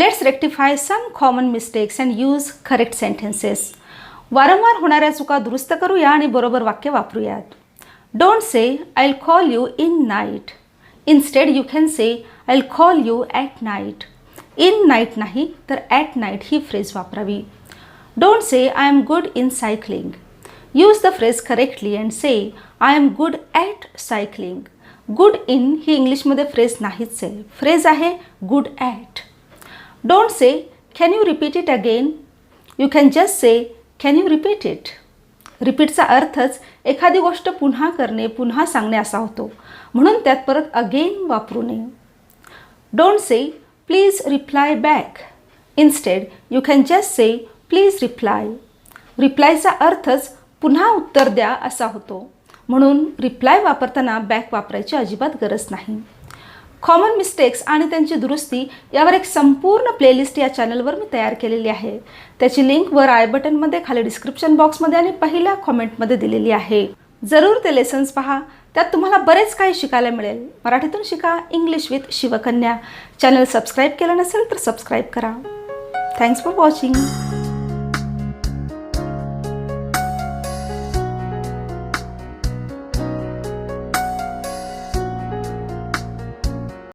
Let's rectify some common mistakes and use correct sentences. वारंवार होणाऱ्या चुका दुरुस्त करूया आणि बरोबर वाक्य वापरूयात. Don't say I will call you in night. Instead you can say I will call you at night. In night नाही तर ॲट नाईट ही फ्रेज वापरावी. Don't say I am good in cycling. Use the phrase correctly and say I am good at cycling. Good in ही इंग्लिशमध्ये phrase नाहीच आहे, phrase आहे good at. Don't say can you repeat it again. You can just say can you repeat it. रिपीटचा अर्थच एखादी गोष्ट पुन्हा करणे, पुन्हा सांगणे असा होतो, म्हणून त्यात परत अगेन वापरू नये. Don't say please reply back. Instead you can just say please reply. रिप्लायचा अर्थच पुन्हा उत्तर द्या असा होतो, म्हणून रिप्लाय वापरताना बॅक वापरायची अजिबात गरज नाही. कॉमन मिस्टेक्स आणि त्यांची दुरुस्ती यावर एक संपूर्ण प्लेलिस्ट या चॅनलवर मी तयार केलेली आहे. त्याची लिंक वर आय बटनमध्ये, खाली डिस्क्रिप्शन बॉक्समध्ये आणि पहिल्या कॉमेंटमध्ये दिलेली आहे. जरूर ते लेसन्स पहा, त्यात तुम्हाला बरेच काही शिकायला मिळेल. मराठीतून शिका, English with Shivkanya. Channel subscribe केलं नसेल तर सबस्क्राईब करा. Thanks for watching.